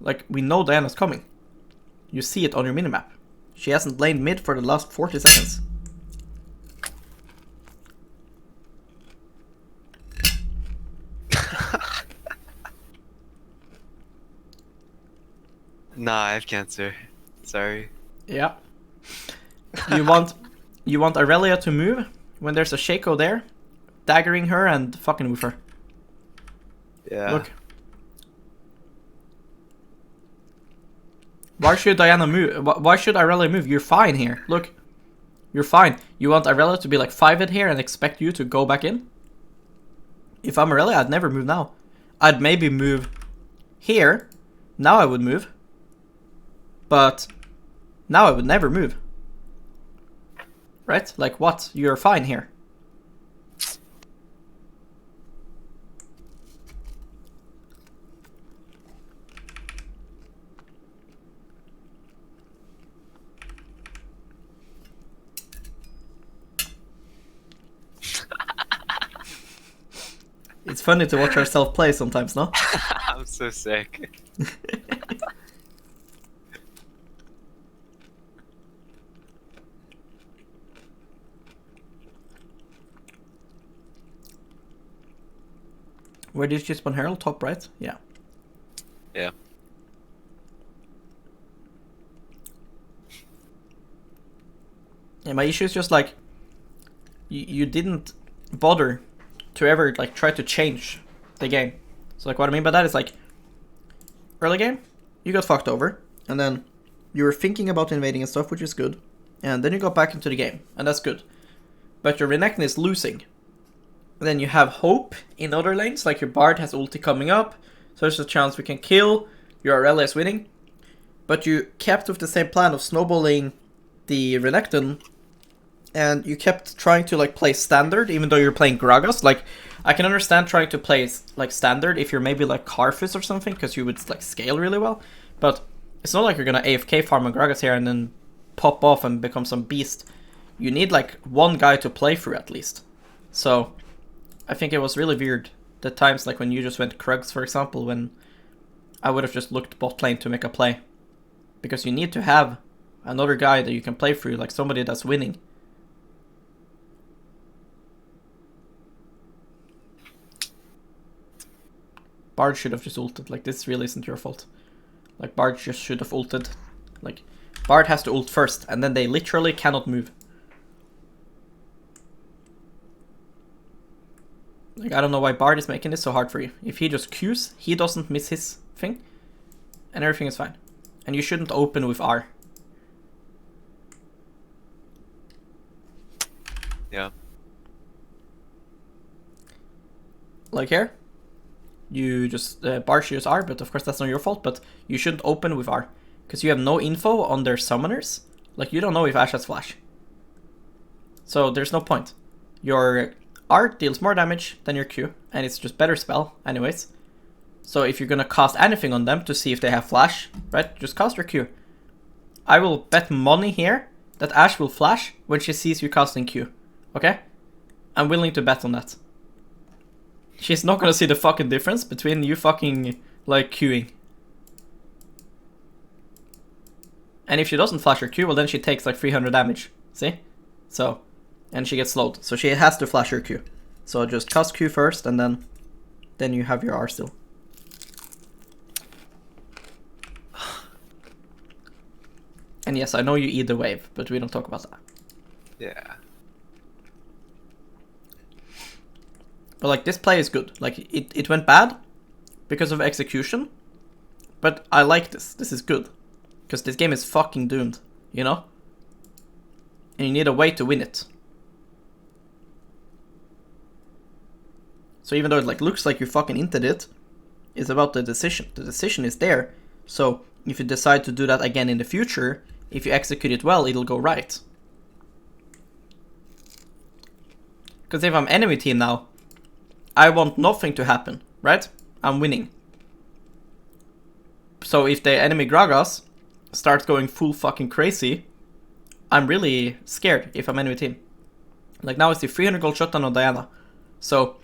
Like, we know Diana's coming. You see it on your minimap. She hasn't lain mid for the last 40 seconds. Nah, I have cancer. Sorry. Yeah. You want Aurelia to move when there's a Shaco there, daggering her and fucking with her. Yeah. Look. Why should Diana move? Why should Aurelia move? You're fine here. Look. You're fine. You want Aurelia to be like 5-ed here and expect you to go back in? If I'm Aurelia, I'd never move now. I'd maybe move here. Now I would move. But now I would never move. Right? Like what? You're fine here. It's funny to watch ourselves play sometimes, no? I'm so sick. Where did you spawn Herald? Top right? Yeah. Yeah. Yeah, my issue is just like you didn't bother to ever like try to change the game. So like what I mean by that is like early game, you got fucked over, and then you were thinking about invading and stuff, which is good. And then you got back into the game, and that's good. But your Renekton is losing. And then you have hope in other lanes, like your Bard has ulti coming up, so there's a chance we can kill, your Aurelia is winning. But you kept with the same plan of snowballing the Renekton, and you kept trying to like play standard, even though you're playing Gragas. Like, I can understand trying to play like standard if you're maybe like Karthus or something, because you would like scale really well. But it's not like you're gonna AFK farm on Gragas here and then pop off and become some beast. You need like one guy to play through at least. So I think it was really weird the times like when you just went Krugs, for example, when I would have just looked bot lane to make a play. Because you need to have another guy that you can play through, like somebody that's winning. Bard should have just ulted. Like, this really isn't your fault. Like, Bard just should have ulted. Like, Bard has to ult first, and then they literally cannot move. Like, I don't know why Bard is making this so hard for you. If he just Qs, he doesn't miss his thing, and everything is fine. And you shouldn't open with R. Yeah. Like here, you just Bard should use R, but of course that's not your fault, but you shouldn't open with R. Because you have no info on their summoners. Like, you don't know if Ashe has flash. So there's no point. Your R deals more damage than your Q, and it's just better spell anyways. So if you're gonna cast anything on them to see if they have flash, right, just cast your Q. I will bet money here that Ashe will flash when she sees you casting Q. Okay? I'm willing to bet on that. She's not gonna see the fucking difference between you fucking, like, queuing. And if she doesn't flash her Q, well then she takes like 300 damage. See? So, and she gets slowed. So she has to flash her Q. So just cast Q first, and then you have your R still. And yes, I know you eat the wave, but we don't talk about that. Yeah. But like, this play is good. Like, it went bad because of execution, but I like this. This is good. Because this game is fucking doomed, you know? And you need a way to win it. So even though it like looks like you fucking inted it, it's about the decision. The decision is there. So if you decide to do that again in the future, if you execute it well, it'll go right. Because if I'm enemy team now, I want nothing to happen, right? I'm winning. So if the enemy Gragas starts going full fucking crazy, I'm really scared if I'm enemy team. Like now it's the 300 gold shutdown on Diana. So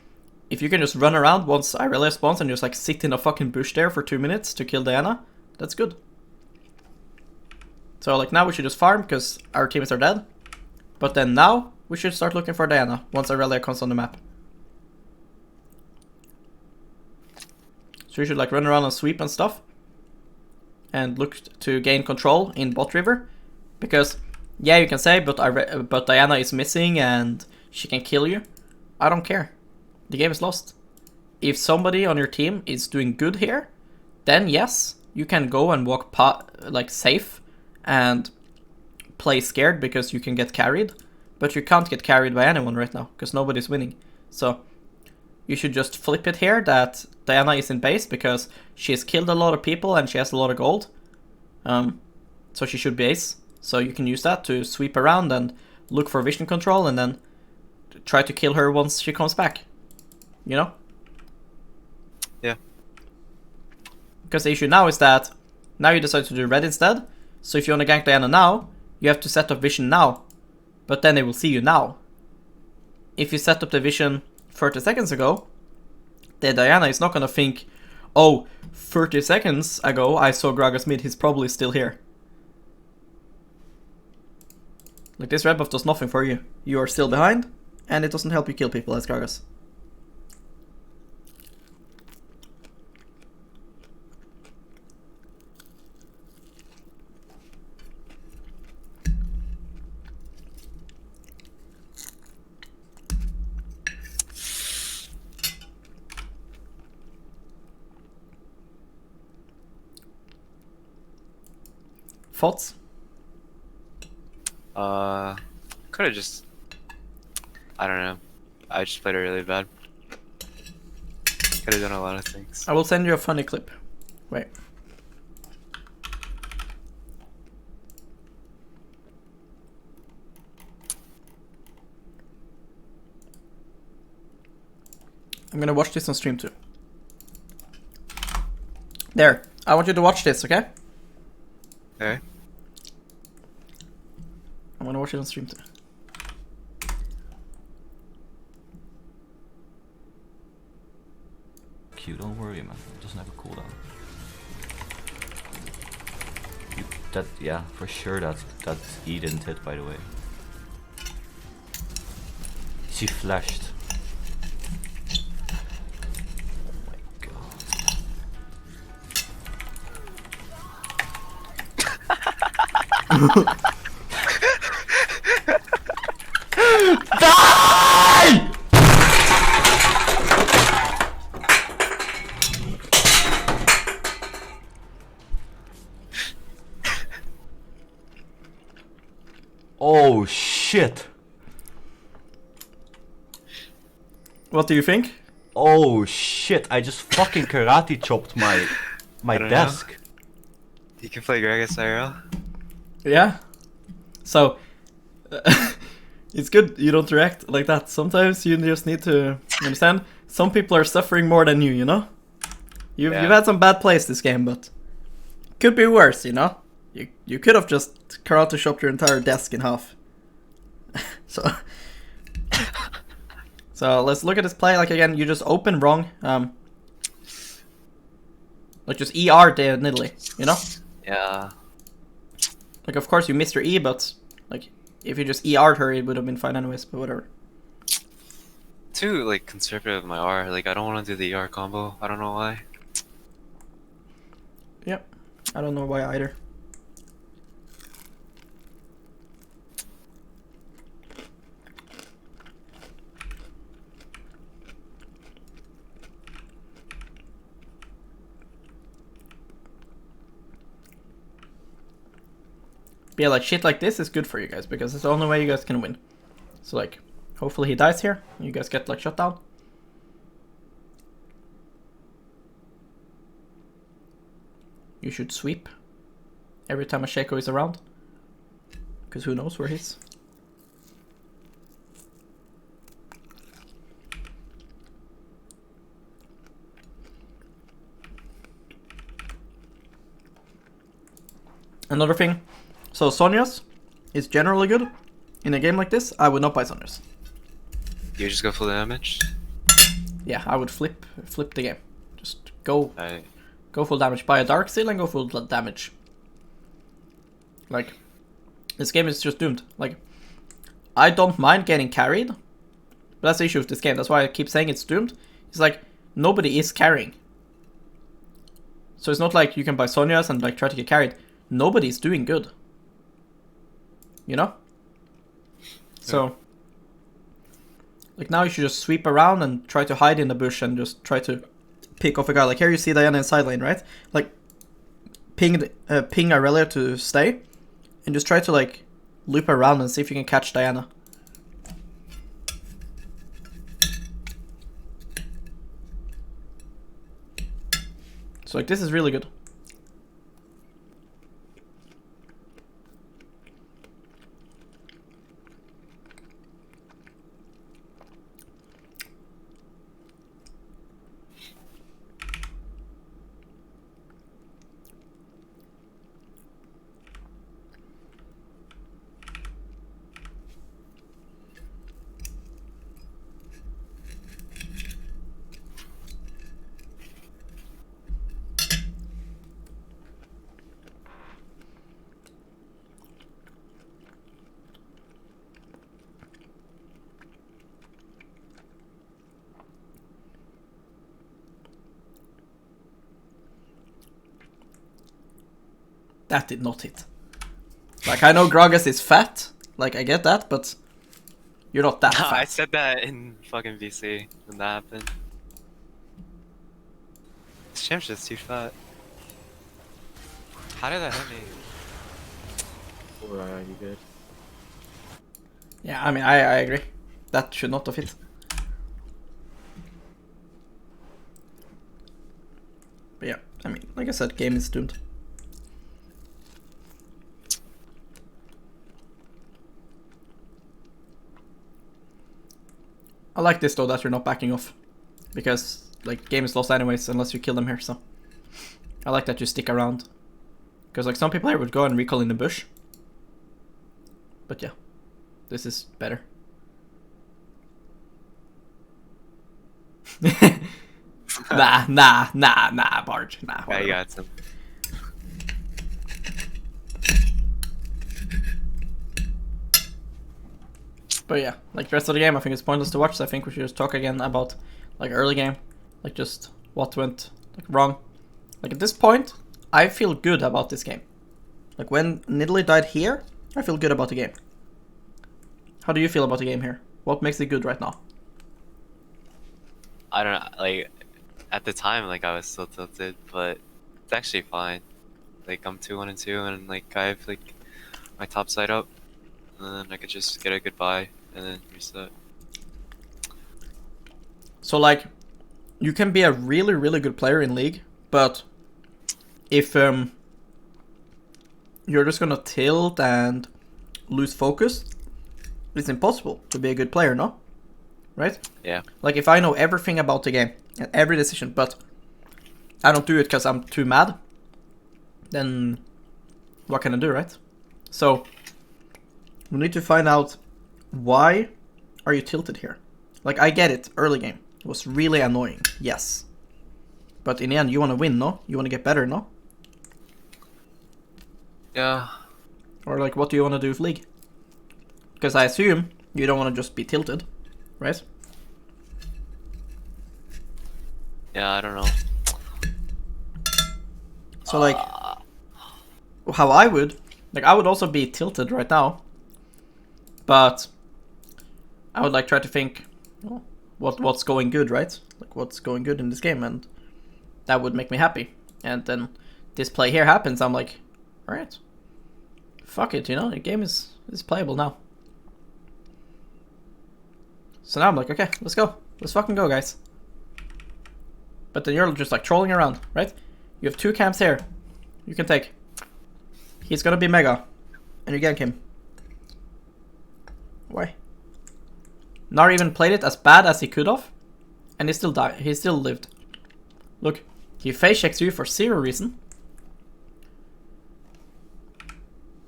if you can just run around once Irelia spawns and just like sit in a fucking bush there for 2 minutes to kill Diana, that's good. So like now we should just farm because our teammates are dead. But then now we should start looking for Diana once Irelia comes on the map. So you should like run around and sweep and stuff. And look to gain control in bot river. Because yeah, you can say, but Diana is missing and she can kill you. I don't care. The game is lost. If somebody on your team is doing good here, then yes, you can go and walk like safe and play scared because you can get carried. But you can't get carried by anyone right now because nobody's winning. So you should just flip it here that Diana is in base because she's killed a lot of people and she has a lot of gold. So she should be ace. So you can use that to sweep around and look for vision control and then try to kill her once she comes back. You know? Yeah. Because the issue now is that now you decide to do red instead. So if you want to gank Diana now, you have to set up vision now. But then they will see you now. If you set up the vision 30 seconds ago, the Diana is not going to think, oh, 30 seconds ago I saw Gragas mid, he's probably still here. Like this red buff does nothing for you. You are still behind, and it doesn't help you kill people as Gragas. Thoughts? Could have just, I don't know. I just played it really bad. Could have done a lot of things. I will send you a funny clip. Wait. I'm gonna watch this on stream too. There. I want you to watch this, okay? Okay. I'm gonna watch it on stream too. Q, don't worry, man. It doesn't have a cooldown. Yeah, for sure that's E didn't hit, by the way. She flashed. Oh my god. Die! Oh shit! What do you think? Oh shit! I just fucking karate chopped my I don't desk. know. You can play Gragas IRL? Yeah. So, it's good you don't react like that. Sometimes you just need to understand. Some people are suffering more than you know? You've had some bad plays this game, but could be worse, you know? You could have just karate chopped your entire desk in half. So let's look at this play. Like again, you just open wrong. Like just ER the Nidalee, you know? Yeah. Like, of course, you missed your E, but like, if you just ER'd her, it would have been fine anyways. But whatever. Too like conservative with my R. Like I don't want to do the ER combo. I don't know why. Yep. I don't know why either. But yeah, like shit like this is good for you guys because it's the only way you guys can win. So like, hopefully he dies here. You guys get like shut down. You should sweep every time a Shaco is around. Because who knows where he's. Another thing. So Sonya's is generally good. In a game like this, I would not buy Sonya's. You just go full damage. Yeah, I would flip the game. Just go I Go full damage. Buy a Dark Seal and go full damage. Like, this game is just doomed. Like, I don't mind getting carried, but that's the issue with this game. That's why I keep saying it's doomed. It's like, nobody is carrying. So it's not like you can buy Sonya's and like try to get carried. Nobody's doing good. You know? So, like now you should just sweep around and try to hide in the bush and just try to pick off a guy. Like here you see Diana in side lane, right? Like ping Aurelia to stay and just try to like loop around and see if you can catch Diana. So like this is really good. That did not hit. Like, I know Gragas is fat. Like, I get that, but you're not that fat. I said that in fucking VC when that happened. This champ's just too fat. How did that hit me? Alright, are you good? Yeah, I mean, I agree. That should not have hit. But yeah, I mean, like I said, game is doomed. I like this though that you're not backing off, because like game is lost anyways unless you kill them here. So I like that you stick around, because like some people here would go and recall in the bush. But yeah, this is better. Nah, Barge. Nah. Yeah, you got some. But yeah, like the rest of the game, I think it's pointless to watch. So I think we should just talk again about like early game, like just what went like wrong. Like at this point, I feel good about this game. Like when Nidalee died here, I feel good about the game. How do you feel about the game here? What makes it good right now? I don't know, like, at the time, like, I was still tilted, but it's actually fine. Like, I'm 2-1-2, and, like, I have, like, my top side up, and then I could just get a goodbye, and then reset. So like, you can be a really, really good player in League, but if you're just gonna tilt and lose focus, it's impossible to be a good player, no? Right? Yeah. Like if I know everything about the game and every decision, but I don't do it because I'm too mad, then what can I do, right? So we need to find out why are you tilted here. Like I get it, early game it was really annoying, yes, but in the end you want to win, no? You want to get better, no? Yeah. Or like, what do you want to do with League? Because I assume you don't want to just be tilted, right? Yeah, I don't know. So like, how I would, like I would also be tilted right now, but I would like try to think, well, what's going good, right? Like what's going good in this game, and that would make me happy. And then this play here happens, I'm like, alright, fuck it, you know, the game is playable now. So now I'm like, okay, let's go. Let's fucking go, guys. But then you're just like trolling around, right? You have 2 camps here. You can take. He's gonna be mega. And you gank him. Why? Nar even played it as bad as he could have. And he still died. He still lived. Look. He face checks you for 0 reason.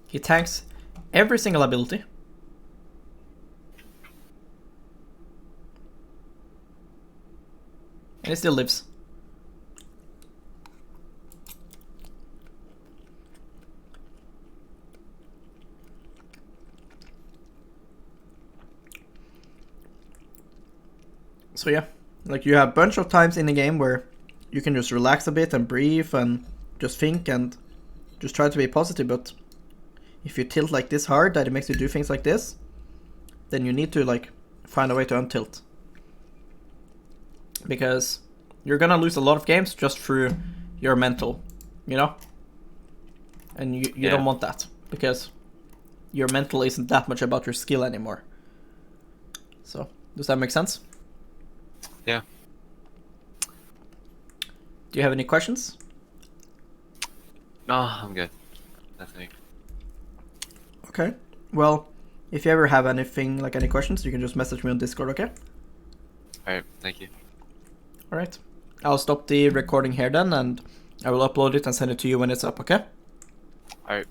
He tanks every single ability. And he still lives. So yeah, like you have a bunch of times in the game where you can just relax a bit and breathe and just think and just try to be positive, but if you tilt like this hard that it makes you do things like this, then you need to like find a way to untilt. Because you're gonna lose a lot of games just through your mental, you know? And you don't want that, because your mental isn't that much about your skill anymore. So, does that make sense? Yeah. Do you have any questions? No, I'm good. Nothing. Okay. Well, if you ever have anything, like any questions, you can just message me on Discord, okay? Alright, thank you. Alright. I'll stop the recording here then, and I will upload it and send it to you when it's up, okay? Alright.